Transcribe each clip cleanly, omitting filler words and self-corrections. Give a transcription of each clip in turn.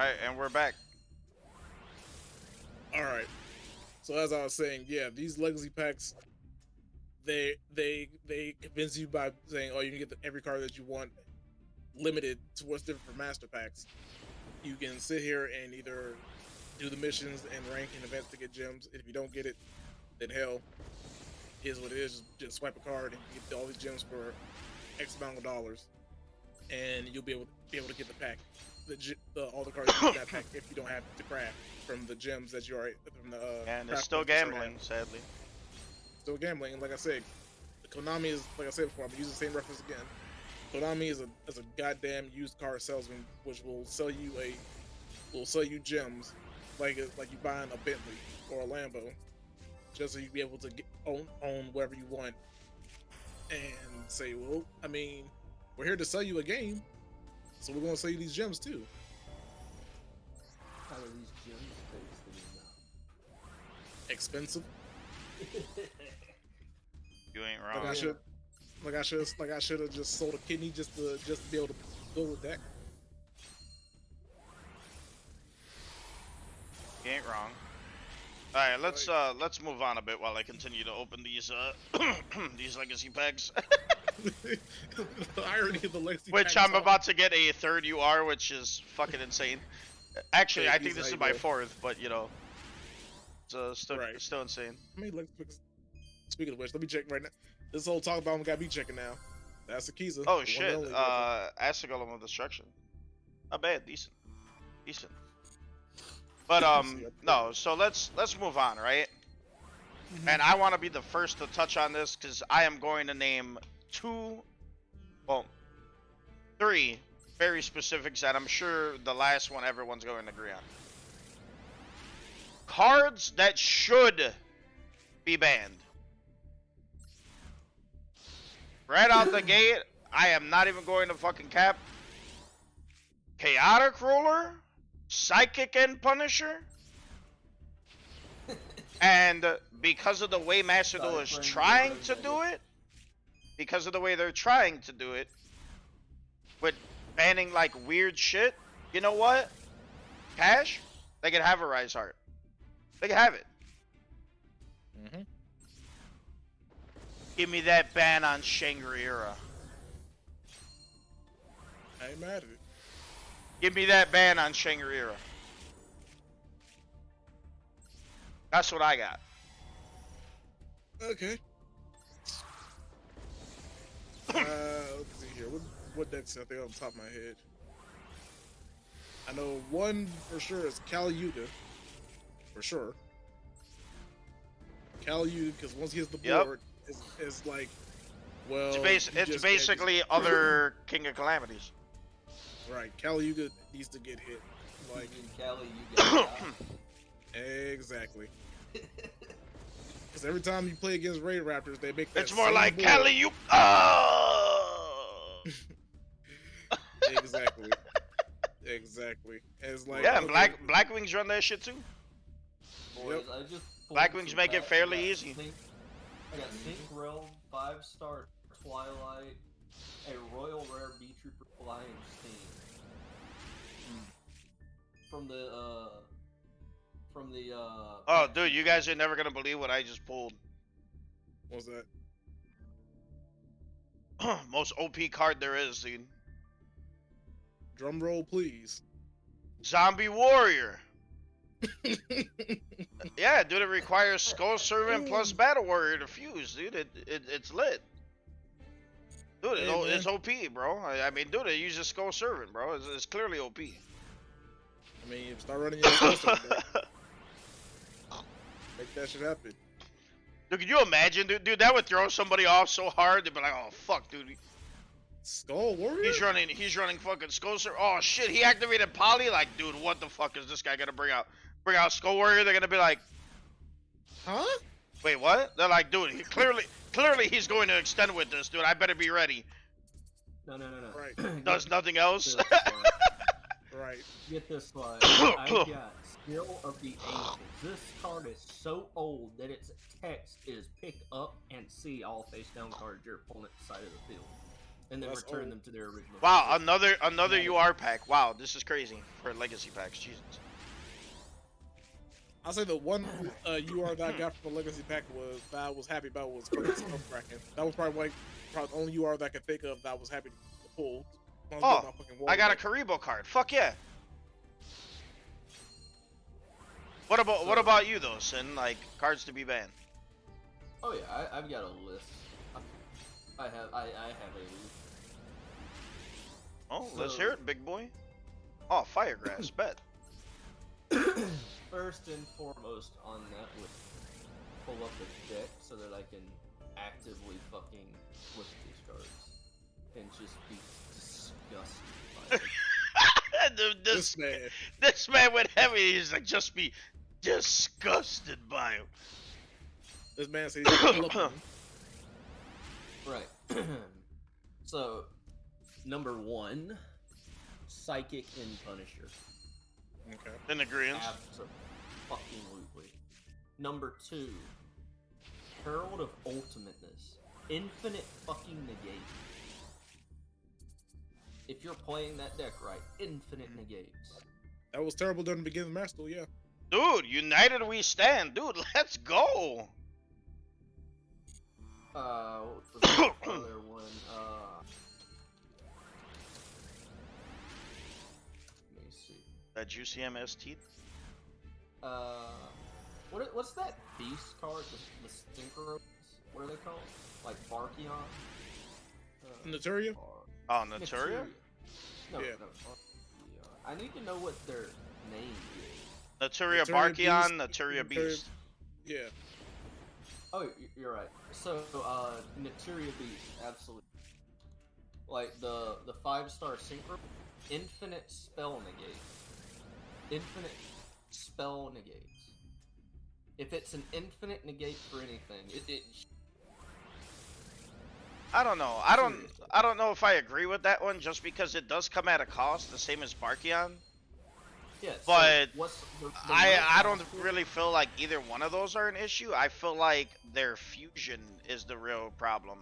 Alright, and we're back. Alright. So as I was saying, yeah, these legacy packs, they convince you by saying, oh, you can get every card that you want limited to what's different from master packs. You can sit here and either do the missions and rank in events to get gems. If you don't get it, then hell is what it is. Just swipe a card and get all these gems for X amount of dollars, and you'll be able to get the pack, all the cards in that pack if you don't have to craft from the gems that you are from the. And it's still gambling, sadly. Still gambling, and like I said, Konami is, like I said before, I'm using the same reference again. Konami is a goddamn used car salesman, which will sell you gems like you buying a Bentley or a Lambo, just so you can be able to own whatever you want, and say, well, I mean, we're here to sell you a game, so we're going to sell you these gems too. How are these gems based? Expensive. You ain't wrong. Like I should have just sold a kidney just to be able to build a deck. You ain't wrong. All right, let's move on a bit while I continue to open these these legacy packs. The irony of the legacy Which packs I'm about to get a third UR, which is fucking insane. Actually, Yeah, I think this is my fourth, but you know, it's still insane. How many legacy packs? Speaking of which, let me check right now. This whole talk about him got me checking now. That's the Kiza. Oh shit! Acid Golem of Destruction. Not bad, decent. But no. So let's move on, right? And I want to be the first to touch on this because I am going to name three very specifics that I'm sure the last one everyone's going to agree on. Cards that should be banned. Right out the gate, I am not even going to fucking cap. Chaotic Ruler, Psychic End Punisher, and because of the way Master Duel is trying to do it, because of the way they're trying to do it, with banning like weird shit, you know what? Cash, they can have a Rise Heart. They can have it. Give me that ban on Shangri-La. I ain't mad at it. Give me that ban on Shangri-La. That's what I got. Okay. Let's see here. What decks I think off the top of my head? I know one for sure is Kali Yuga. For sure. Kali Yuga, because once he hits the board, is like, well, it's basically other King of Calamities. Right, Kali Yuga needs to get hit. Like Kali Yuga. Exactly. Because every time you play against Raid Raptors, they make that. It's more like board. Kali Yuga. Oh! Exactly. And it's like, yeah, and Blackwings run that shit too. Boys, Yep. Blackwings make it fairly easy. I got Sync Realm, 5-star Twilight, a Royal Rare B-Trooper Flying Steam. From the Oh, dude, you guys are never gonna believe what I just pulled. What's that? Most OP card there is, dude. Drum roll, please. Zombie Warrior. Yeah, dude, it requires Skull Servant plus Battle Warrior to fuse, dude. It's lit. Dude, it's OP, bro. I mean, dude, it uses Skull Servant, bro. It's clearly OP. I mean, start running your Skull Servant, bro. Make that shit happen. Dude, can you imagine, dude? That would throw somebody off so hard. They'd be like, "Oh fuck, dude." Skull Warrior? He's running fucking Skull Servant. Oh shit, he activated Poly. Like, dude, what the fuck is this guy gonna bring out? Bring out Skull Warrior? They're gonna be like, huh? Wait, what? They're like, dude, clearly he's going to extend with this, dude. I better be ready. No. Right. Does nothing else? Right. Get this one. I got Skill of the Ancients. This card is so old that its text is pick up and see all face down cards your opponent's side of the field. and then That's return old. them to their original. Wow, position. another UR pack. Wow, this is crazy for legacy packs. Jesus. I'll say the one UR that I got from a legacy pack was that I was happy about was fucking Smoke Kraken. That was probably the only UR that I could think of that I was happy to pull. When I was Oh, doing my fucking I got a deck. Karibo card. Fuck yeah. What about you though, Sin? Like cards to be banned. Oh yeah, I've got a list. I have a list. Oh, let's So- hear it, big boy. Oh, Firegrass, bet. First and foremost on that would pull up a deck so that I can actively fucking look at these cards and just be disgusted by them. this, This man. this man went heavy. He's like, just be disgusted by him. This man said he's gonna pull up. Right. So, number 1, Psychic and Punisher. Okay. In agreement. Absolutely. Number 2, Herald of Ultimateness. Infinite fucking negate. If you're playing that deck right, infinite negates. That was terrible during the beginning of Master Duel, yeah. Dude, united we stand. Dude, let's go. What was the other one? Let me see. That juicy MS teeth. What's that beast card? The Synchros? What are they called? Like Barkion? Naturia? Oh, Naturia? No, Yeah. no. Barkion. I need to know what their name is. Naturia Naturia Barkion, Beast, Naturia Beast. Yeah. Oh, you're right. So, Naturia Beast, absolutely. Like the 5-star synchro, infinite spell negate. Infinite spell negates. If it's an infinite negate for anything, it I don't know. I don't know if I agree with that one just because it does come at a cost, the same as Barkion. yeah. But what's the I don't really feel like either one of those are an issue. I feel like their fusion is the real problem.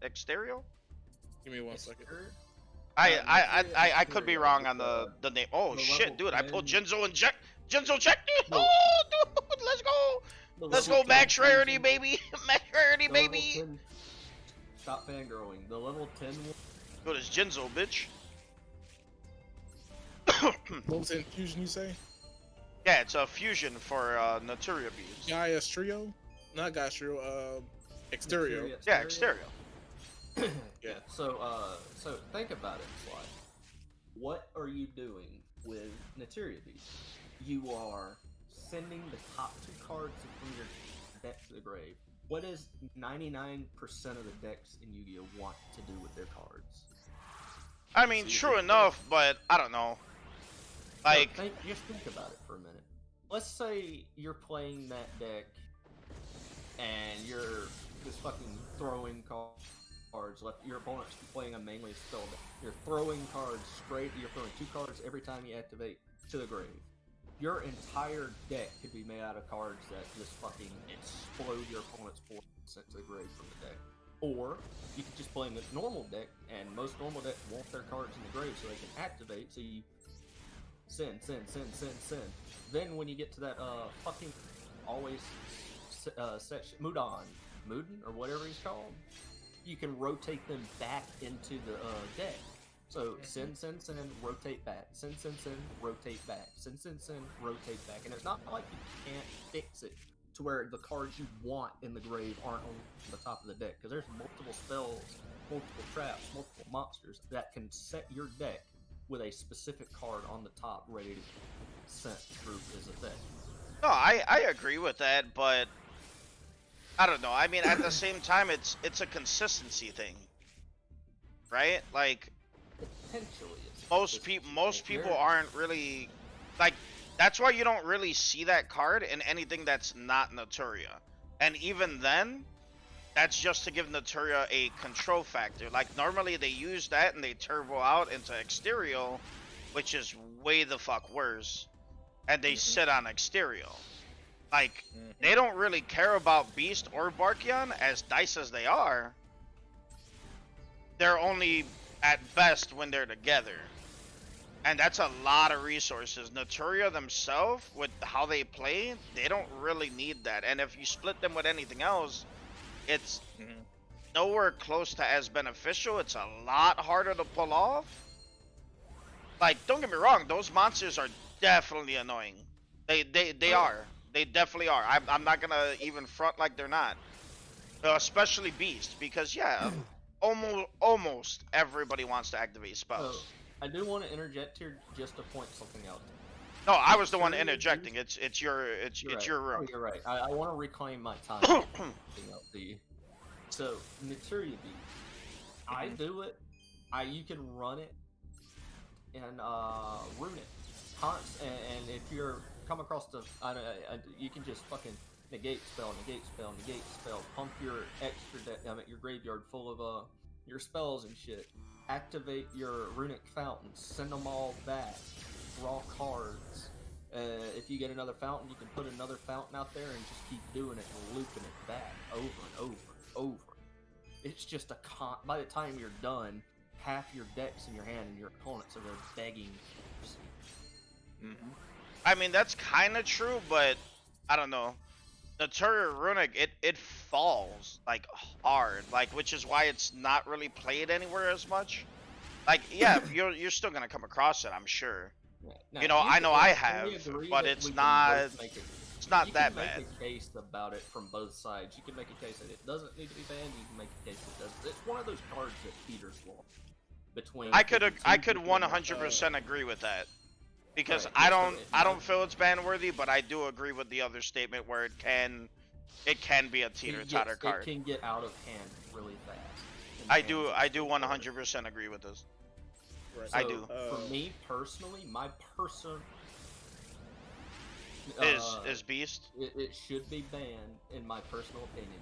Exterio? Give me 1 second. I could be wrong on the name. Oh the shit, level dude! I pulled 10. Jinzo check, dude. No. Oh, dude, let's go. The Let's level go, max 10 rarity, fusion- baby. Max rarity, the level baby. 10 Stop fangirling. The level 10 one. Dude, it's Jinzo, bitch. What was the infusion you say? Yeah, it's a fusion for Naturia Beast. Gaia's Trio? Not Gaia's Trio, Exterio. Yeah, Exterio. Yeah. So think about it, Sly. What are you doing with Naturia Beast? You are sending the top 2 cards from your deck to the grave. What does 99% of the decks in Yu-Gi-Oh want to do with their cards? I mean, true enough, but I don't know. Like, Just think about it for a minute. Let's say you're playing that deck, and you're just fucking throwing cards. Your opponent's playing a mainly spell deck. You're throwing cards straight. You're throwing 2 cards every time you activate to the grave. Your entire deck could be made out of cards that just fucking explode your opponent's force sent to the grave from the deck. Or you could just play a normal deck, and most normal decks want their cards in the grave so they can activate. So you send. Then when you get to that fucking always section, Mudon, or whatever he's called, you can rotate them back into the deck. So send, rotate back, send, rotate back, send, rotate back. And it's not like you can't fix it to where the cards you want in the grave aren't on the top of the deck, because there's multiple spells, multiple traps, multiple monsters that can set your deck with a specific card on the top ready to sent through as a thing. no, I agree with that, but I don't know. I mean, at the same time, it's a consistency thing, right? Like, Potentially, it's most people aren't really like. That's why you don't really see that card in anything that's not Naturia, and even then, that's just to give Naturia a control factor. Like normally they use that and they turbo out into Exterio, which is way the fuck worse, and they sit on Exterio. Like, they don't really care about Beast or Barkion, as dice as they are. They're only at best when they're together. And that's a lot of resources. Naturia themselves, with how they play, they don't really need that. And if you split them with anything else, it's nowhere close to as beneficial. It's a lot harder to pull off. Like, don't get me wrong, those monsters are definitely annoying. They are. They definitely are. I'm not gonna even front like they're not. Especially Beast, because yeah, almost everybody wants to activate spells. I do want to interject here just to point something out. No, I was the one interjecting. It's your Right. your room. Oh, you're right. I want to reclaim my time. So Materia Beast, I do it. You can run it and rune it. And if you're come across the, you can just fucking negate spell, pump your your graveyard full of your spells and shit. Activate your runic fountains, send them all back. Draw cards. If you get another fountain, you can put another fountain out there and just keep doing it and looping it back over and over and over. It's just by the time you're done, half your deck's in your hand and your opponents are there begging for you. I mean, that's kind of true, but I don't know. Naturia Runic, it falls like hard, like, which is why it's not really played anywhere as much. Like, yeah, you're still gonna come across it, I'm sure. Yeah. Now, You know, I know I have, but it's it's not that bad. You can make a case about it from both sides. You can make a case that it doesn't need to be banned. You can make a case that it does. It's one of those cards that Peter's law. Between I could 100% agree with that, because right, I don't feel it's ban worthy, but I do agree with the other statement where it can be a teeter-totter card. It can get out of hand really fast. I do 100% agree with this. Right. So, I do. For me personally, my person is Beast. It should be banned in my personal opinion.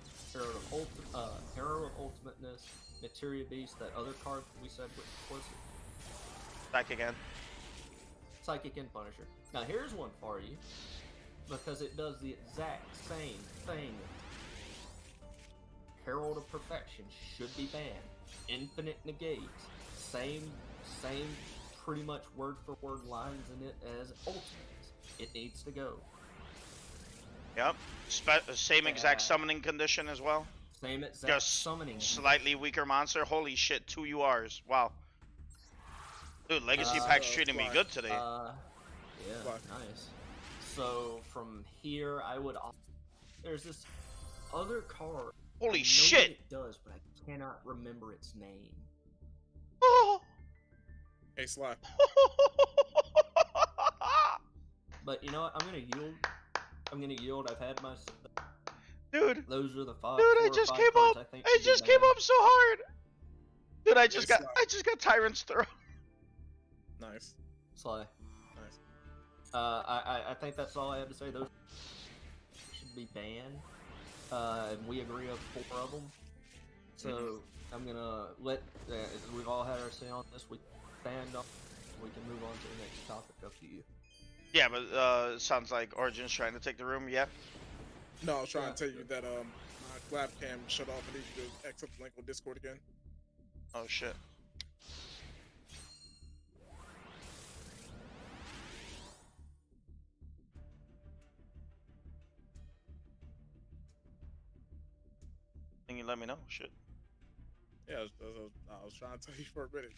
Hero of Ultimateness, Materia Beast, that other card we said was it? Back again. Psychic and Punisher. Now here's one for you, because it does the exact same thing. Herald of Perfection should be banned. Infinite Negates, same pretty much word for word lines in it as Ultimates. It needs to go. Yep. Same exact summoning condition as well. Same exact Just summoning. Slightly weaker monster. Holy shit, 2 URs. Wow. Dude, Legacy Pack's treating me good today. Yeah, nice. So from here, there's this other card. Holy I know shit! what it does, but I cannot remember its name. Oh. Hey, Sly. But you know what? I'm gonna yield. I've had my. Dude. Those are the five. Dude, I just came up. I just came up so hard. Dude, I just got Tyrant's Throw. Nice. Sly. Nice. I think that's all I have to say. Those should be banned. And we agree on 4 of them. So I'm gonna let we've all had our say on this. We banned them. We can move on to the next topic. Up to you. Yeah, but it sounds like Origin's trying to take the room. Yep. No, I was trying to tell you that my lab cam shut off. I need you to accept the link on Discord again. Oh shit. Can you let me know? Shit. Yeah, I was trying to tell you for a minute.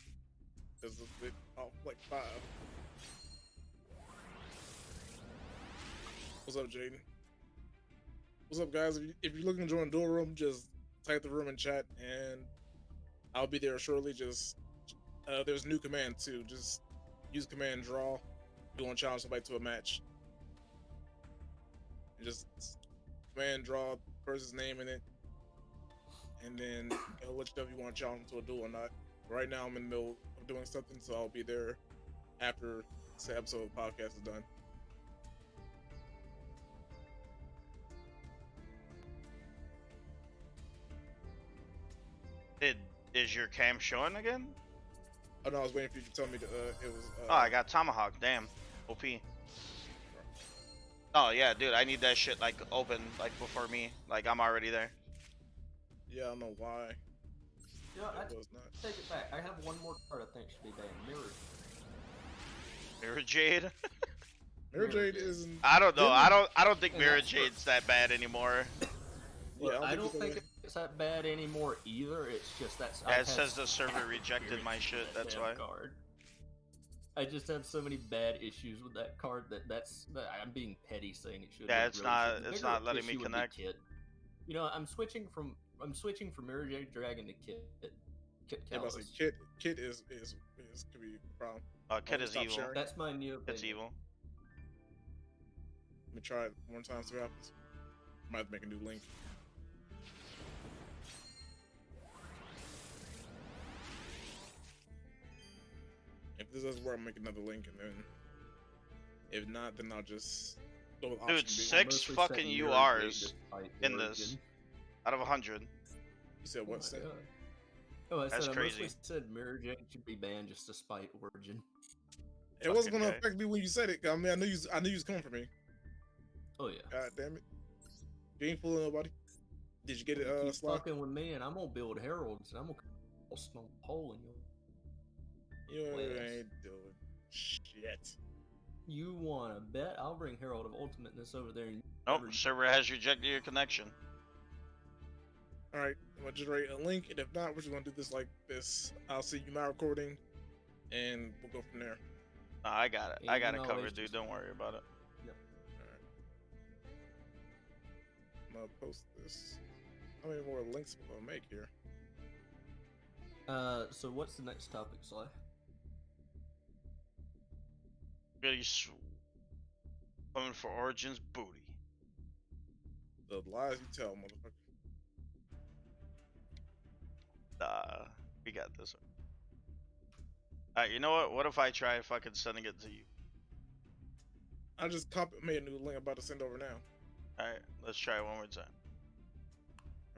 It's a bit off like 5. What's up, Jaden? What's up, guys? If you're looking to join Duel Room, just type the room in chat, and I'll be there shortly. Just there's a new command too. Just use command draw. You want to challenge somebody to a match. And just command draw person's name in it, and then it'll let you know if you want to challenge them to a duel or not. Right now, I'm in the middle of doing something, so I'll be there after this episode of the podcast is done. Is your cam showing again? Oh no, I was waiting for you to tell me that it was. Oh, I got Tomahawk. Damn. OP. Oh yeah, dude, I need that shit like open like before me. Like I'm already there. Yeah, I don't know why. You know, It was not. take it back. I have one more card I think should be banned. Mirror Jade. Mirror Mirror Jade Jade. isn't. I don't know. didn't- I don't think And Mirror that's for- Jade's that bad anymore. Look, Yeah, I don't people think it's that bad anymore either. It's just that's. Yeah, it says the server rejected my shit. That's why. Card. I just have so many bad issues with that card that I'm being petty saying it should. Yeah, but it's really not- shouldn't. The it's bigger not letting me issue would be connect. Kit. You know, I'm switching from Mirror Jade Dragon to Kit. Kit Yeah, but Kalos. Kid is could be a problem. Kid Oh, is stop evil. sharing. That's my new opinion. It's evil. Let me try it one time, see what happens. Might have to make a new link. If this doesn't work, I'll make another link, and then if not, then I'll just go with option Dude, B. six Mostly fucking setting Mirror URs Jade despite in Origin. this. Out of 100. You said Oh what? my Sam? God. Oh, I That's said, crazy. I mostly said Mirror Jade should be banned just to spite Origin. It wasn't Fucking gonna okay. affect me when you said it. I mean, I knew you was coming for me. Oh yeah. God damn it! You ain't fooling nobody. Did you get it, Keep Slack? fucking with me, and I'm gonna build heralds, and I'm gonna smoke hole in you. You Yes. ain't doing shit. You wanna bet? I'll bring Herald of Ultimateness over there. And Nope, server has rejected your connection. All right, I'm gonna generate a link, and if not, we're just gonna do this like this. I'll see you my recording, and we'll go from there. Nah, I got it. Yeah, I you got can it always covered, dude. just- Don't worry about it. I'm gonna post this. How many more links we're gonna make here? So what's the next topic, Sly? Really coming for Origin's booty. The lies you tell, motherfucker. Nah, we got this one. Alright, you know what? What if I try fucking sending it to you? I just made a new link I'm about to send over now. Alright, let's try it one more time.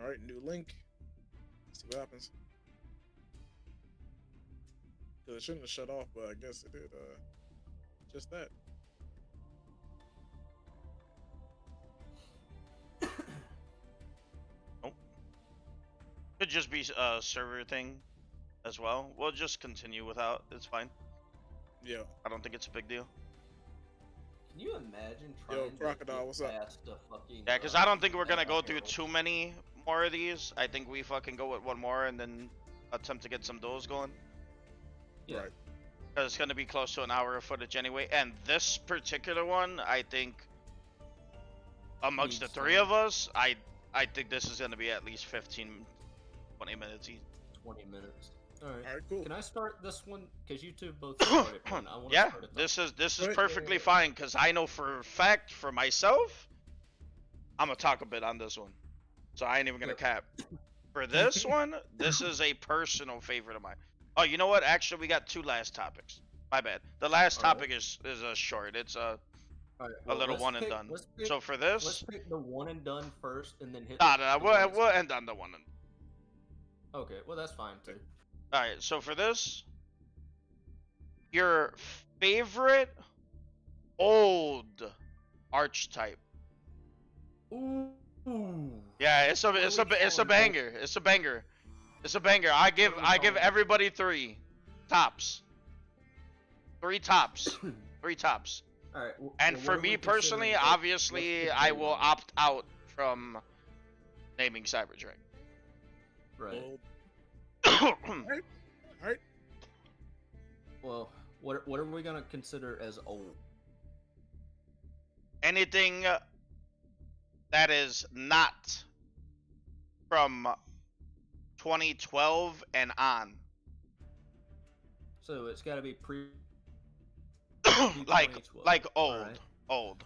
All right, new link. See what happens. Cause it shouldn't have shut off, but I guess it did. Just that. Could just be a server thing as well. We'll just continue without. It's fine. Yeah. I don't think it's a big deal. Can you imagine Yo, trying Crocodile, to what's get up? past a fucking? Yeah, because I don't think we're gonna go through too many more of these. I think we fucking go with one more and then attempt to get some duels going. Yeah. Right. Because it's gonna be close to an hour of footage anyway. And this particular one, I think, amongst the Needs three time. of us, I think this is gonna be at least 15, 20 minutes each. 20 minutes. All right. All right, cool. Can I start this one? Because you two both started one. I want to Yeah, start it. this is Wait, perfectly fine. Because I know for a fact for myself, I'm gonna talk a bit on this one. So I ain't even gonna Yep. cap. For this one, this is a personal favorite of mine. Oh, you know what? Actually, we got two last topics. My bad. The last All right. topic is a short. It's a All right, little let's one and pick- done. Let's pick, So for let's this, pick the one and done first, and then hit. nah, the we'll bonus. end on the one. Okay, well that's fine too. All right. So for this, your favorite old archetype. Ooh. Yeah, it's a banger. It's a banger. It's a banger. I give everybody three tops. Three tops. Three tops. All right. And for me personally, obviously, I will opt out from naming Cyberdrake. Right. Well, all right. Well, what are we gonna consider as old? Anything that is not from 2012 and on. So it's got to be pre. like 2012. old. Alright. Old.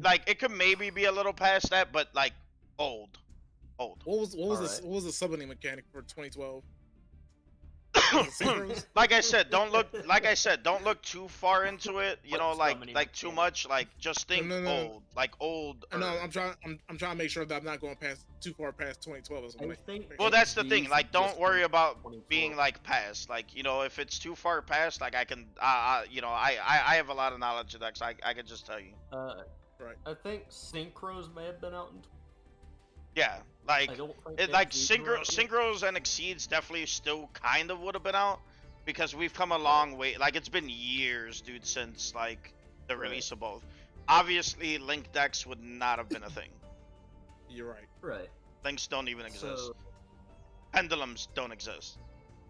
Like it could maybe be a little past that, but like old. Old. What was Alright. what was the summoning mechanic for 2012? Synchros? Like I said, don't look too far into it. You know, What's summoning like too mechanic? much. Like just think No. old, like old. No, I'm trying to make sure that I'm not going too far past 2012 or I something. think. Well, that's the thing. these Like, don't just worry from about 2012. being like past. Like, you know, if it's too far past, like I can, you know, I have a lot of knowledge of that. 'Cause I can just tell you. Right. I think Synchros may have been out in. Yeah, like I don't think it, like Exceeds were out yet. Synchros and Exceeds definitely still kind of would have been out because we've come a long way. Like it's been years, dude, since like the Right. release of both. Obviously, Link decks would not have been a thing. You're right. Right. Links don't even exist. So, Pendulums don't exist.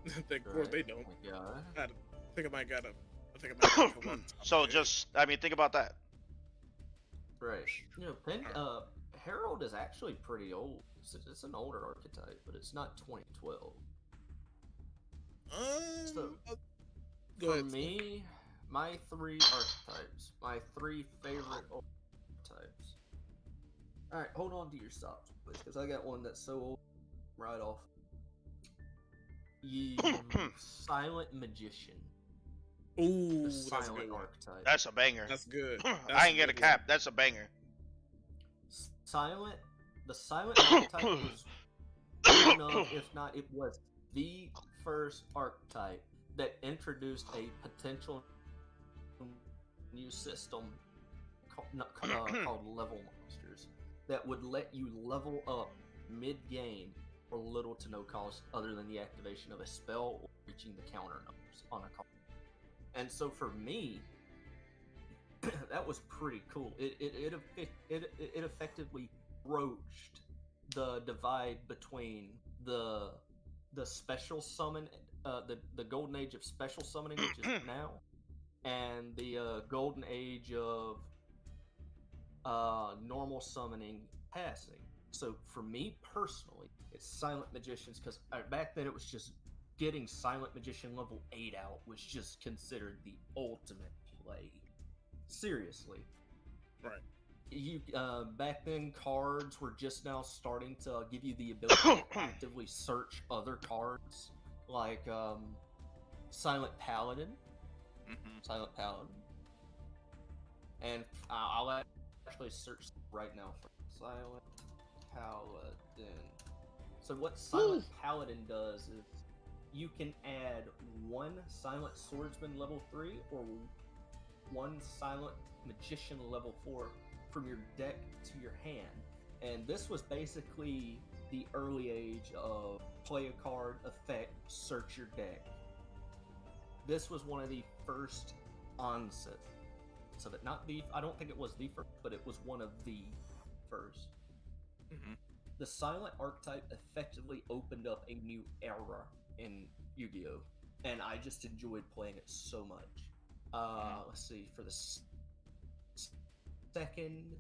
Of course they don't. Oh my God. I think I might got one. So just, I mean, think about that. Right. You know, Herald is actually pretty old. It's an older archetype, but it's not 2012. So, Go for ahead. me, my 3 archetypes, my 3 favorite archetypes. All right, hold on to your socks, please, because I got one that's so old. Right off. Silent Magician. Ooh, The that's a silent good one. archetype. That's a banger. That's good. I ain't get a cap. That's a banger. The silent archetype was one of, if not, it was the first archetype that introduced a potential new system called level monsters that would let you level up mid-game for little to no cost other than the activation of a spell or reaching the counter numbers on a card. And so for me, that was pretty cool. It effectively broached the divide between the special summon, the golden age of special summoning, which is now, and the golden age of normal summoning passing. So for me personally, it's Silent Magicians because back then it was just getting Silent Magician level 8 out was just considered the ultimate play. Seriously. Right. You back then cards were just now starting to give you the ability to actively search other cards like Silent Paladin. Silent Paladin. And I'll actually search right now for Silent Paladin. So what Silent Paladin does is you can add 1 Silent Swordsman level 3 or 1 Silent Magician level 4 from your deck to your hand. And this was basically the early age of play a card, effect, search your deck. This was one of the first onsets of it. Not the, I don't think it was the first, but it was one of the first. The Silent archetype effectively opened up a new era in Yu-Gi-Oh! And I just enjoyed playing it so much. Let's see, for the second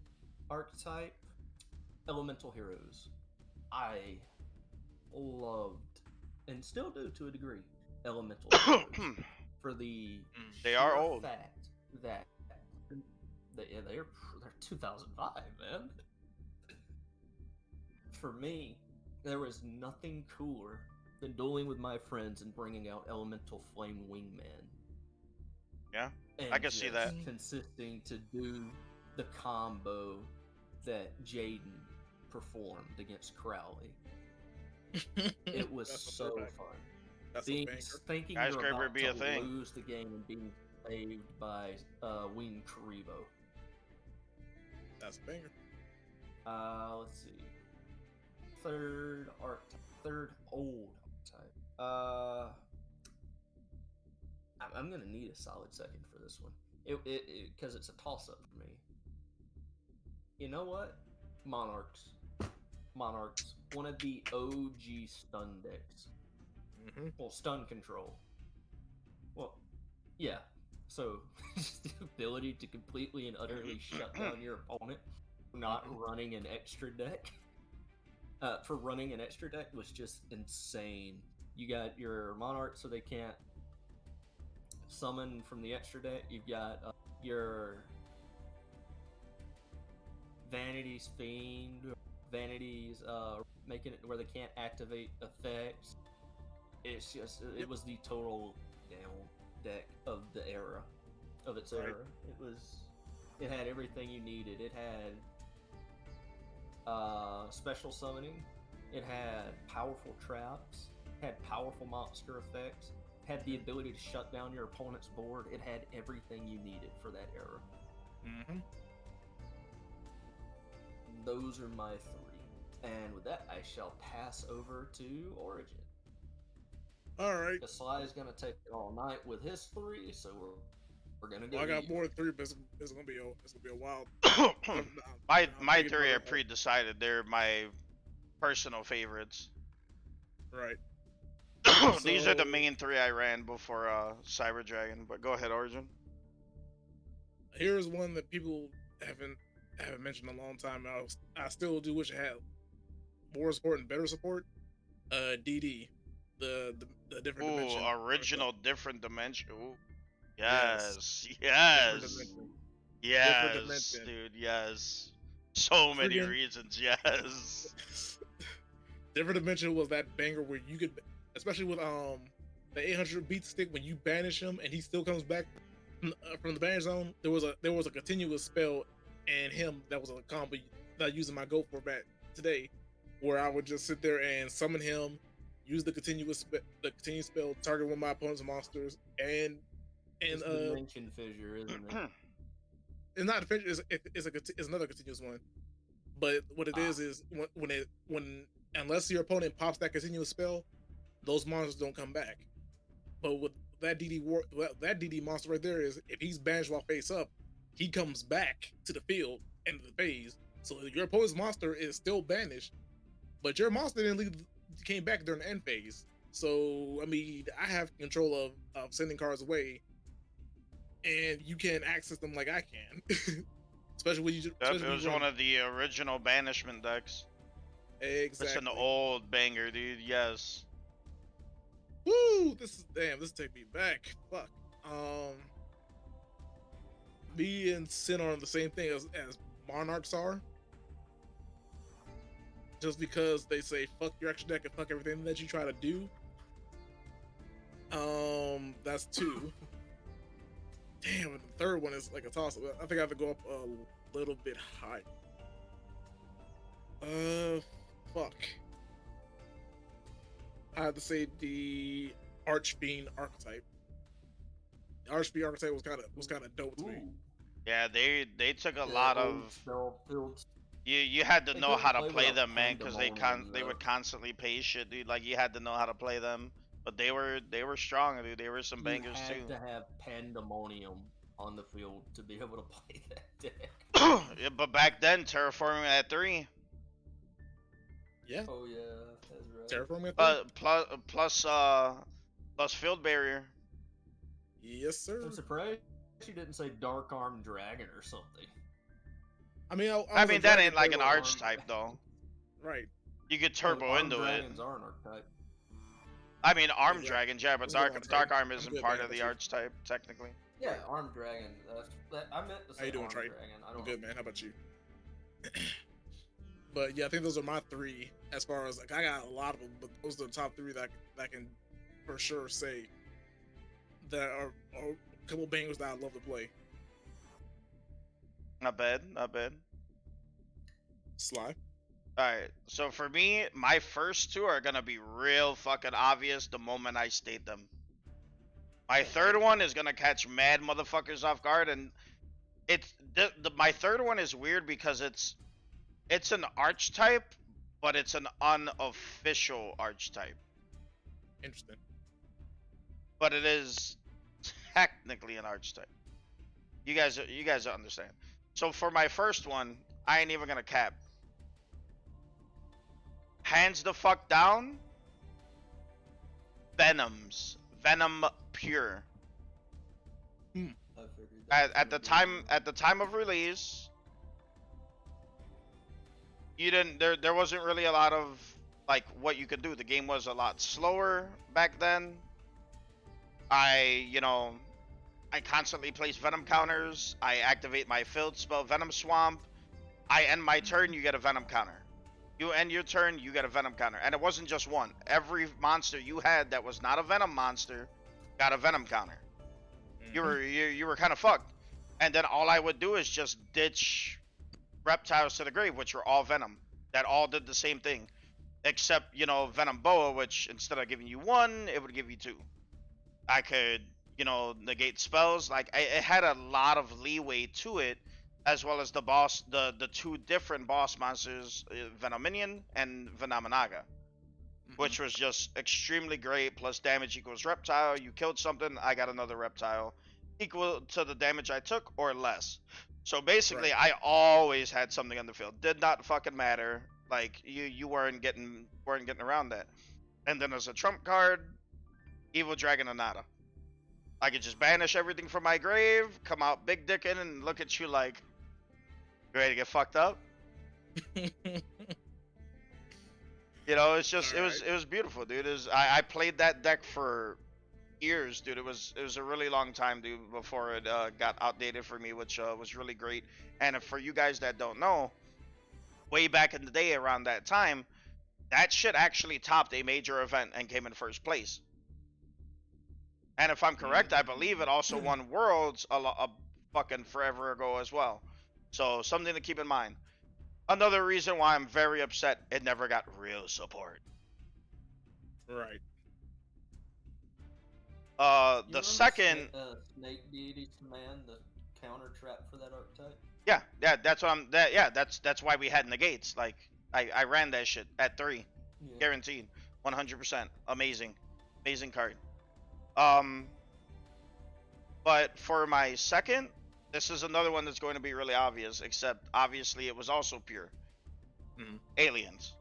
archetype, Elemental Heroes. I loved, and still do to a degree, Elemental Heroes. For the They are sheer old. fact that they're 2005, man. For me, there was nothing cooler than dueling with my friends and bringing out Elemental Flame Wingman. Yeah, And I can see that. consisting to do the combo that Jaden performed against Crowley. It was so fun. That's Thinking Guys, you're Graber about be to a thing. lose the game and being saved by Wing Karibo. That's a banger. Let's see. Third old archetype. I'm gonna need a solid second for this one. Because it's a toss-up for me. You know what? Monarchs. One of the OG stun decks. Well, stun control. Well, yeah. So, the ability to completely and utterly shut down your opponent for not running an extra deck. For running an extra deck was just insane. You got your Monarch, so they can't summon from the extra deck. You've got your Vanity's Fiend, Vanity's making it where they can't activate effects. It's just, it was the total down deck of the era, of its era. It had everything you needed. It had special summoning. It had powerful traps. It had powerful monster effects. It had the ability to shut down your opponent's board. It had everything you needed for that era. those are my 3. And with that, I shall pass over to Origin. All right. Because Sly is going to take all night with his 3, so we're going to go. Well, I got more than 3, but it's gonna be a wild. my 3 are pre-decided. They're my personal favorites. Right. These are the main 3 I ran before Cyber Dragon. But go ahead, Origin. Here's one that people haven't mentioned in a long time. I still do wish it had more support and better support. DD, the different dimension. Original different dimension. Ooh. Yes. Yes, dude. Yes. So many reasons. Yes. Different dimension was that banger where you could, especially with the 800 beat stick, when you banish him and he still comes back from the banish zone. There was a continuous spell and him that was a combo that I used in my Go for back today, where I would just sit there and summon him, use the continuous spell, target one of my opponent's monsters, and it's dimension fissure, isn't it? It's not a fissure. It's another continuous one. But what it is when unless your opponent pops that continuous spell, those monsters don't come back. But with that DD monster right there is if he's banished while face up, he comes back to the field end of the phase. So your opponent's monster is still banished, but your monster came back during the end phase. So I mean, I have control of sending cards away, and you can't access them like I can. Especially when you. It was one of the original banishment decks. Exactly. It's an old banger, dude. Yes. Woo! This take me back. Fuck. Me and Sin are on the same thing as Monarchs are. Just because they say fuck your extra deck and fuck everything that you try to do. That's 2. Damn, and the third one is like a toss-up. I think I have to go up a little bit high. Fuck. I have to say the Archfiend archetype. The Archfiend archetype was kind of dope to me. Yeah, they took a lot of. Fields. You had to know how to play them, man, because they Pandemonium, would constantly pay shit, dude. Like you had to know how to play them. But they were strong, dude. They were some bangers too. You had to have Pandemonium on the field to be able to play that deck. Yeah, but back then, terraforming at 3. Yeah. Oh yeah, that's right. Terraforming at 3? Plus field barrier. Yes, sir. I'm surprised you didn't say Dark Arm Dragon or something. I mean, I mean that ain't like an archetype though. Right. You could turbo into Dragons it. are an archetype. I mean, Arm Yeah. Dragons, yeah, but Dark Arm isn't part of the archetype technically. Yeah, Arm Dragon. I meant to say How you doing, Arm Trey? Dragon. I'm good, man. How about you? But yeah, I think those are my 3. As far as like, I got a lot of them, but those are the top 3 that I can for sure say that are a couple bangers that I love to play. Not bad, not bad. Sly. Alright, so for me, my first 2 are gonna be real fucking obvious the moment I state them. My third one is gonna catch mad motherfuckers off guard, and it's my third one is weird because it's an archetype, but it's an unofficial archetype. Interesting. But it is technically an archetype. You guys understand. So for my first one, I ain't even gonna cap. Hands the fuck down. Venom pure. I figured that At the time of release, you didn't there wasn't really a lot of like what you could do. The game was a lot slower back then. I constantly place venom counters. I activate my field spell Venom Swamp. I end my turn, you get a venom counter. You end your turn, you get a venom counter. And it wasn't just one. Every monster you had that was not a venom monster got a venom counter. You were kind of fucked. And then all I would do is just ditch reptiles to the grave, which were all venom. That all did the same thing. Except, Venom Boa, which instead of giving you 1, it would give you 2. I could, negate spells. Like, it had a lot of leeway to it as well as the two different boss monsters, Venominion and Venomanaga, which was just extremely great. Plus damage equals reptile. You killed something, I got another reptile, equal to the damage I took or less. So basically, Right. I always had something on the field. Did not fucking matter. Like you weren't getting around that. And then as a trump card, Evil Dragon Anata. I could just banish everything from my grave, come out big dickin', and look at you like, you ready to get fucked up? You know, it's just it was beautiful, dude. I played that deck for years, dude. It was a really long time, dude, before it got outdated for me, which was really great. And for you guys that don't know, way back in the day around that time, that shit actually topped a major event and came in first place. And if I'm correct, I believe it also won Worlds a fucking forever ago as well. So something to keep in mind. Another reason why I'm very upset it never got real support. Right. The remember second, Snake Deity's Command, the counter trap for that archetype? yeah, that's what that's why we had negates. Like I ran that shit at 3, Yeah. guaranteed, 100%. Amazing card. But for my second, this is another one that's going to be really obvious, except obviously it was also pure. Aliens.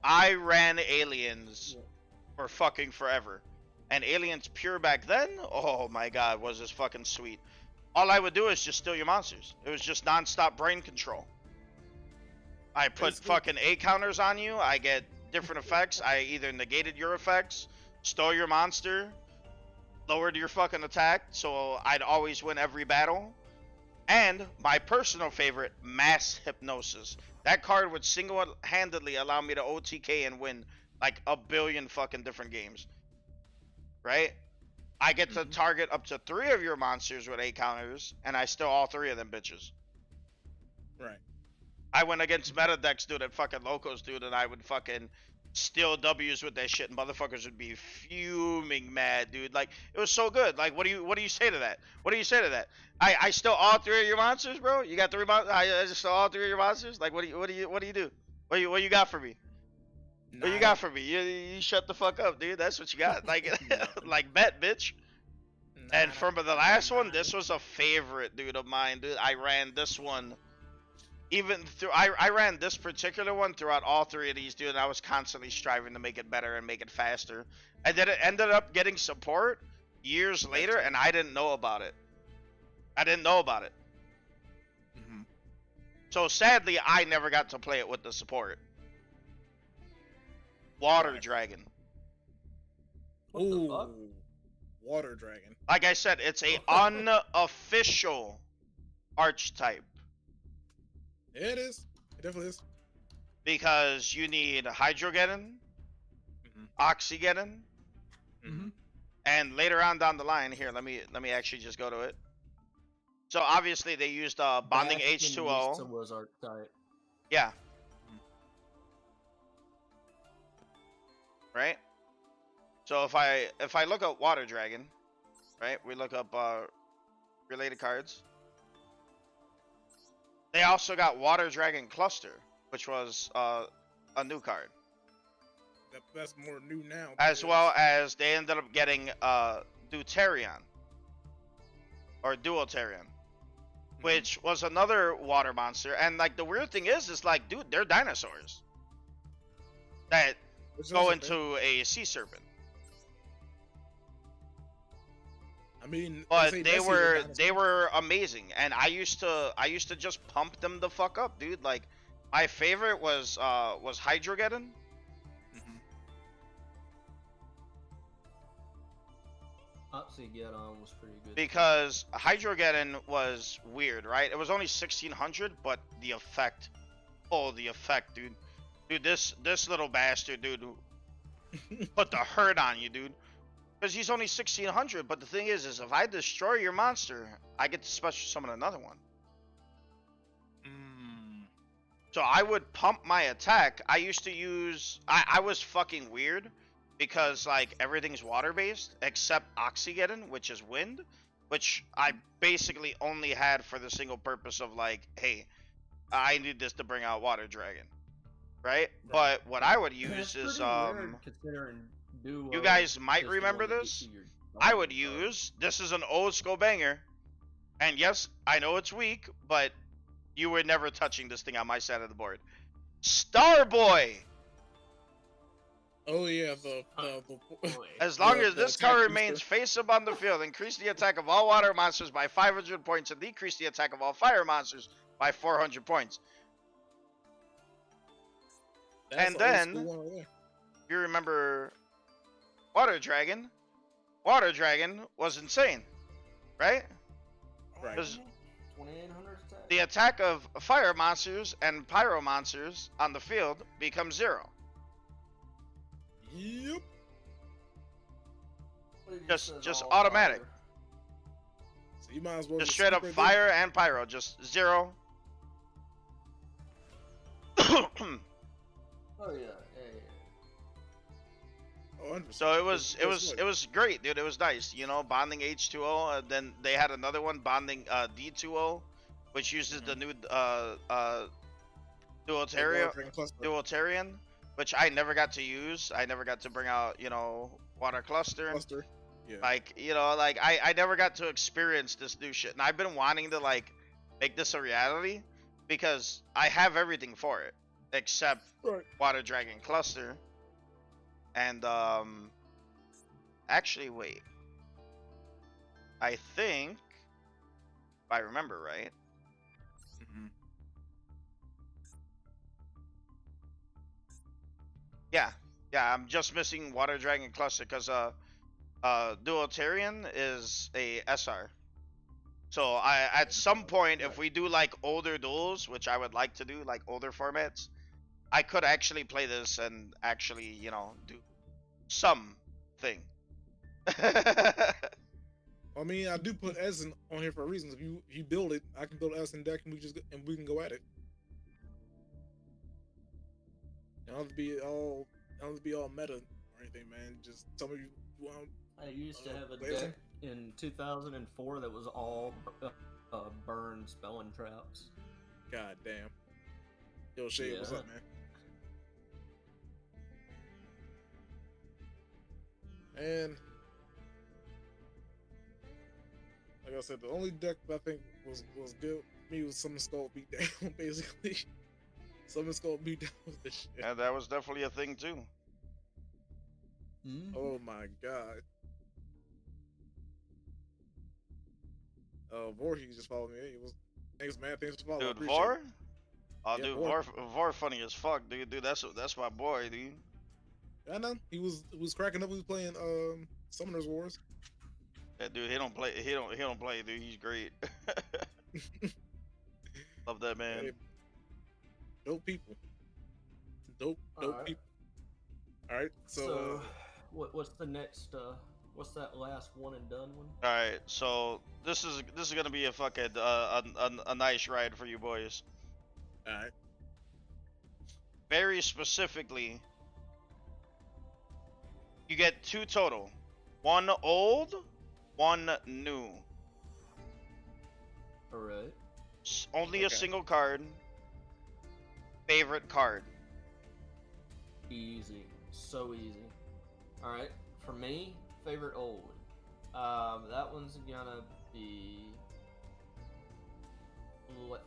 I ran Aliens Yeah. for fucking forever. And Aliens pure back then, oh my god, was this fucking sweet. All I would do is just steal your monsters. It was just non-stop brain control. I put fucking A counters on you, I get different effects, I either negated your effects, stole your monster, lowered your fucking attack, so I'd always win every battle. And my personal favorite, Mass Hypnosis. That card would single-handedly allow me to OTK and win like a billion fucking different games. Right? I get to target up to 3 of your monsters with 8 counters, and I steal all 3 of them bitches. Right. I went against meta decks, dude, at fucking Locos, dude, and I would fucking steal W's with that shit, and motherfuckers would be fuming mad, dude. Like, it was so good. Like, what do you say to that? What do you say to that? I stole all 3 of your monsters, bro. You got 3 monsters. I just stole all 3 of your monsters. Like, what do you do? What you got for me? What you got for me? You shut the fuck up, dude. That's what you got. Like, like bet, bitch. And from the last one, this was a favorite, dude, of mine, dude. I ran this one. Even through, I ran this particular one throughout all 3 of these, dude, and I was constantly striving to make it better and make it faster. And then it ended up getting support years later, and I didn't know about it. So sadly, I never got to play it with the support. Water Dragon. What the fuck? Water Dragon. Like I said, it's a unofficial archetype. Yeah, it is. It definitely is. Because you need Hydrogeddon, Oxygeddon, and later on down the line, here, let me actually just go to it. So obviously they used bonding Bastion H2O. was archetype. Yeah. Right? So if I look up Water Dragon, right? We look up related cards. They also got Water Dragon Cluster, which was a new card. That's more new now. As well as they ended up getting Deuterion. Or Duelterion. Which was another water monster. And like the weird thing is like, dude, they're dinosaurs. That go into a sea serpent. I mean, but they were amazing, and I used to just pump them the fuck up, dude. Like, my favorite was Hydrogeddon. Oxygeddon was pretty good. Because Hydrogeddon was weird, right? It was only 1600, but the effect, dude. Dude, this little bastard, dude, put the hurt on you, dude. Because he's only 1600, but the thing is if I destroy your monster, I get to special summon another one. So I would pump my attack. I used to use, I was fucking weird because like everything's water based except Oxygeddon, which is wind. which I basically only had for the single purpose of like, hey, I need this to bring out Water Dragon, right? But what I would use It's is pretty rare considering Duo. you guys might is the remember one that gets this. you your I would diamond card. use, this is an old school banger, and yes, I know it's weak, but you were never touching this thing on my side of the board. Starboy! Oh yeah, As long the as this attack card booster. remains face up on the field, increase the attack of all water monsters by 500 points and decrease the attack of all fire monsters by 400 points. That's And the old then, school one right there. you remember Water Dragon? Water Dragon was insane, right? Right. 'Cause 2800 attack. the attack of fire monsters and pyro monsters on the field becomes 0. Yep. But it Just says all automatic. fire. So you might as well Just straight up right fire and pyro, just 0. Oh yeah, yeah. there. Oh, 100%. So it was Guess what? great, dude. It was nice, you know, bonding H2O. And then they had another one, bonding D2O, which uses the new Dualtarian, Dragon Cluster. Dualtarian, which I never got to use. I never got to bring out, you know, Water Cluster. Yeah. Like, you know, like I never got to experience this new shit. And I've been wanting to like make this a reality because I have everything for it except Right. Water Dragon Cluster. And actually wait. I think if I remember right. Mhm. Yeah. Yeah, I'm just missing Water Dragon Cluster because Dualtarian is a SR. So I at some point if we do like older duels, which I would like to do, like older formats, I could actually play this and actually, you know, do something. I mean, I do put Essen on here for a reason. If you build it, I can build Essen deck and we can go at it. You don't have to be all meta or anything, man. Just tell me you want. I used to have a Wait, deck in 2004 that was all burn spell and traps. God damn. Yo, Shay, what's Yeah. up, man? And like I said, the only deck that I think was good for me was Summon Skull Beatdown, basically. Summon Skull Beatdown was the shit. And that was definitely a thing too. Mm-hmm. Oh my god. Voorhees just followed me. Hey, thanks, man. Thanks for following. Dude, Vor? Oh, Yeah, dude, Vor. Vor funny as fuck, dude. Dude, that's my boy, dude. I know. He was cracking up. He was playing Summoners Wars. Yeah, dude, he don't play, dude. He's great. Love that man. Hey, dope people. Dope Alright. people. All right. So, what's the next? What's that last one and done one? All right, so this is gonna be a fucking a nice ride for you boys. all right. Very specifically, you get 2 total. 1 old, 1 new. Alright. Only a Okay. single card. Favorite card. Easy. So easy. Alright. For me, favorite old. That one's gonna be. What?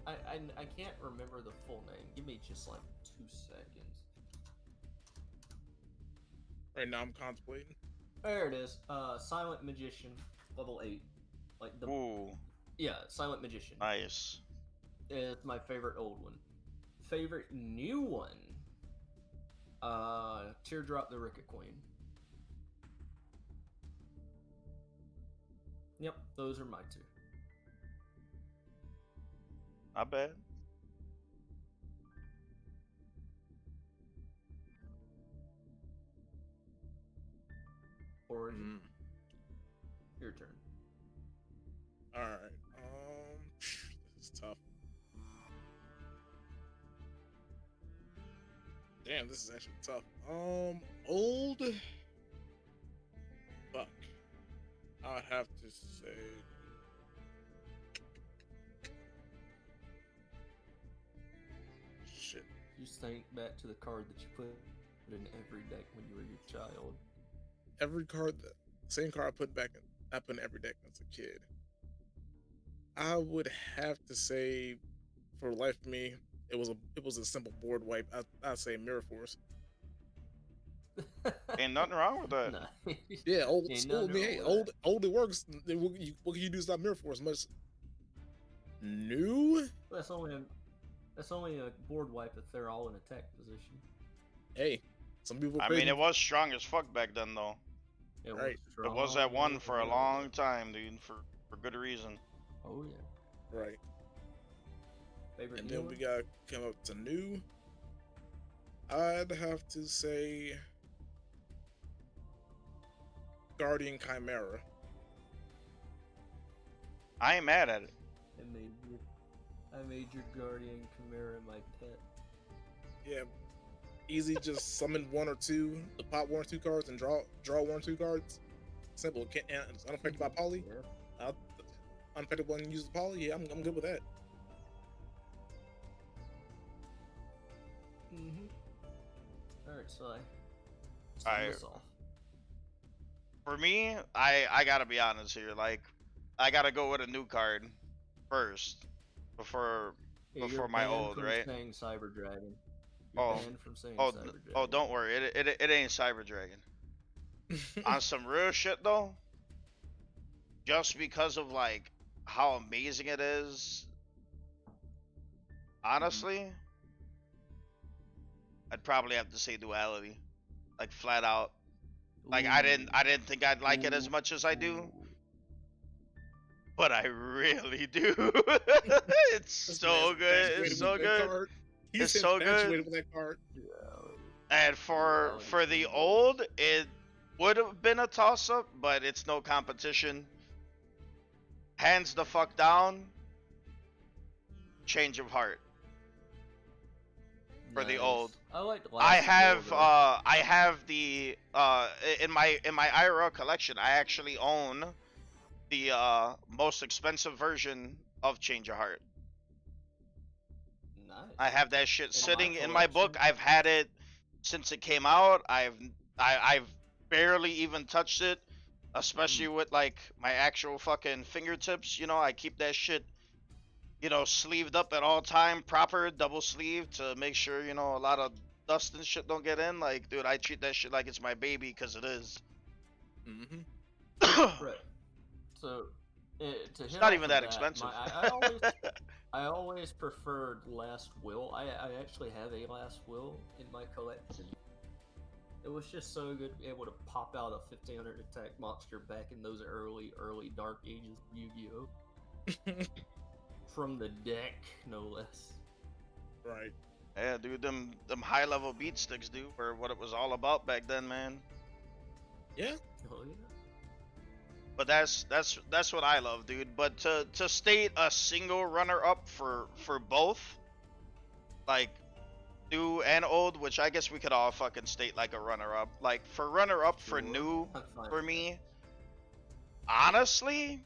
I can't remember the full name. Give me just like 2 seconds. Right now, I'm contemplating. There it is. Silent Magician, level 8. Like the Ooh, yeah, Silent Magician nice. is my favorite old one. Favorite new one. Teardrop the Ricket Queen. Yep, those are my 2. Not bad. Origin, your turn. All right. This is tough. Damn, this is actually tough. Old. Fuck. I would have have to say. Shit. Just think back to the card that you put in every deck when you were your child. Every card, same card I put in every deck as a kid. I would have to say, for life of me, it was a simple board wipe. I'd say Mirror Force. Ain't nothing wrong with that. Nah. Yeah, old Ain't school. nothing Yeah, wrong with old it works. What can you do to stop Mirror Force? Much new? That's only a board wipe if they're all in attack position. Hey, some people. I mean, it was strong as fuck back then, though. It Right. It was strong at one as for a hell. long time, dude, for good reason. Oh yeah. right. Favorite And new then one? we got come up to new. I'd have to say Guardian Chimera. I ain't mad at it. I made your Guardian Chimera my pet. Yeah, easy. Just summon one or two, the pop one or two cards, and draw one or two cards. Simple. And it's unaffected by poly. Yeah. Unaffected one uses poly. Yeah, I'm good with that. Alright, so Alright. this off. For me, I gotta be honest here. Like, I gotta go with a new card first before Yeah, before you're my banned old, from right? saying Cyber Dragon. Oh. You're banned from saying Oh, Cyber Dragon. oh, don't worry. It ain't Cyber Dragon. On some real shit though, just because of like how amazing it is. Honestly, I'd probably have to say Duality, like flat out. Like I didn't think I'd like it as much as I do, Ooh. but I really do. It's This so man's good. infatuated It's so with that good. card. It's He's so good. infatuated with that card. Yeah. And for the old, it would have been a toss up, but it's no competition. Hands the fuck down. Change of heart. For the old. I like the I last have Duel, I have the in my IRL collection. I actually own the most expensive version of Change of Heart. though. Nice. I have that shit In sitting my in my book. collection? I've had it since it came out. I've barely even touched it, especially with like my actual fucking fingertips. You know, I keep that shit, you know, sleeved up at all time, proper double sleeve to make sure, you know, a lot of dust and shit don't get in. Like, dude, I treat that shit like it's my baby because it is. Right. So, to It's hit not off even of that expensive. I always preferred Last Will. I actually have a Last Will in my collection. It was just so good to be able to pop out a 1500 attack monster back in those early Dark Ages of Yu-Gi-Oh! From the deck, no less. Right. Yeah, dude, them high level beat sticks, dude, were what it was all about back then, man. Yeah. Oh yeah. But that's what I love, dude. But to state a single runner up for both, like new and old, which I guess we could all fucking state like a runner up. Like for runner up for Sure. new, I'm fine for with me, honestly,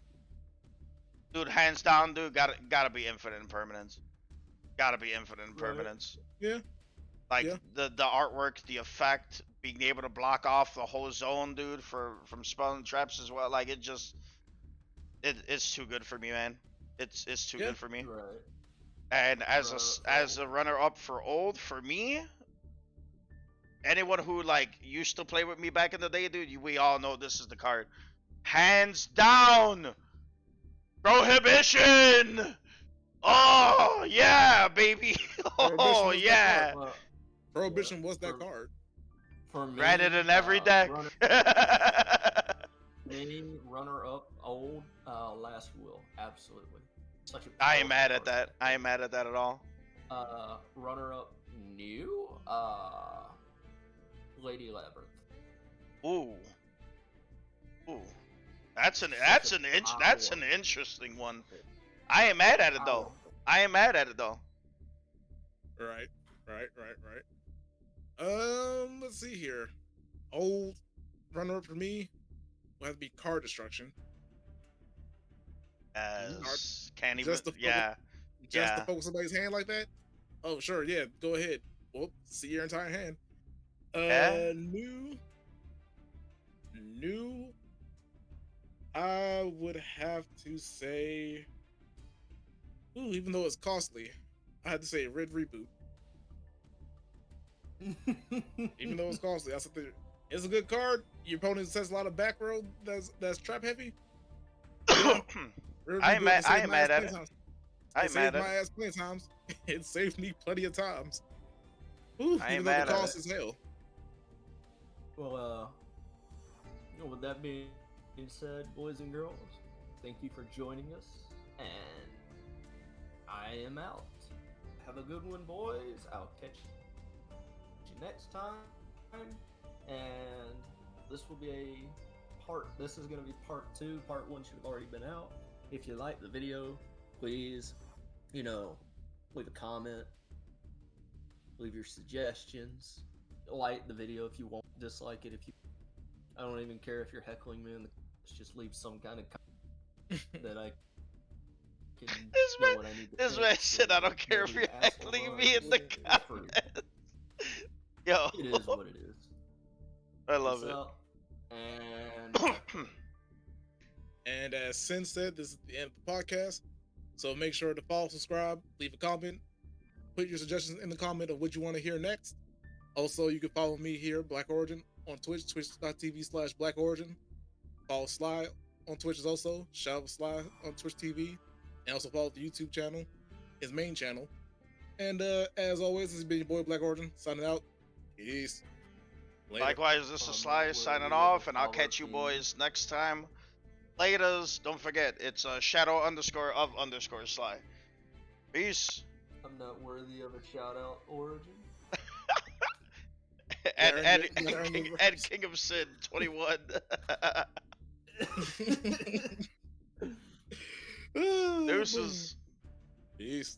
dude, hands down, dude, gotta be Infinite Impermanence. Gotta be Infinite Impermanence. Yeah. Like Yeah. the artwork, the effect, being able to block off the whole zone, dude, from spell and traps as well. Like it's too good for me, man. It's too Yeah. good for me. that. Right. And as Right. a runner up for old, for me, anyone who like used to play with me back in the day, dude, we all know this is the card. Hands down, Prohibition. Oh yeah, baby. Oh Prohibition was that yeah. Well, Prohibition yeah, was that for- card. For me, Granted in every deck. me, runner up, old, Last Will, absolutely. Such a I ain't mad powerful at that. I ain't mad at that at all. card. Runner up, new, Lady Labyrinth. Ooh. Ooh. That's an interesting one. I ain't mad at it though. I ain't mad at it though. Right. Let's see here. Old runner up for me will have to be Card Destruction. as can't even. Just to focus, Yeah, just to yeah. focus somebody's hand like that. Oh sure, yeah, go ahead. Well, see your entire hand. Yeah. New. I would have to say, ooh, even though it's costly, I had to say Red Reboot. Even though it's costly, I said it's a good card. Your opponent says a lot of back row that's trap heavy. Yeah, Red I ain't Reboot mad. to I save ain't my ass mad at plenty it. of times. I It ain't mad saved at my it. ass plenty of times. It saved me plenty of times. Ooh, I ain't even though the mad at cost it. is hell. Well, with that being said, boys and girls, thank you for joining us, and I am out. Have a good one, boys. I'll catch you next time. And this will be this is going to be part 2. Part 1 should have already been out. If you like the video, please, leave a comment, leave your suggestions, like the video if you won't, dislike it if you. I don't even care if you're heckling me in the comments. Just leave some kind of comment that I can know what I need to This think, man so said, "I don't care if nobody you're assholes heckling on me in the Twitter for free. comments." Yo, It is what it is. I love Peace it. out, and have fun. And as Sin said, this is the end of the podcast. So make sure to follow, subscribe, leave a comment, put your suggestions in the comment of what you want to hear next. Also, you can follow me here, Black Origin, on Twitch, twitch.tv/Black Origin. Follow Sly on Twitch as also, shout out Sly on Twitch TV. And also follow the YouTube channel, his main channel. And as always, this has been your boy Black Origin, signing out. Peace. Later. Likewise, this is Sly signing off, and I'll catch you boys next time. Laters. Don't forget, it's shadow_of_Sly. Peace. I'm not worthy of a shout out, Origin. and King of Sin 21. Deuces. Peace.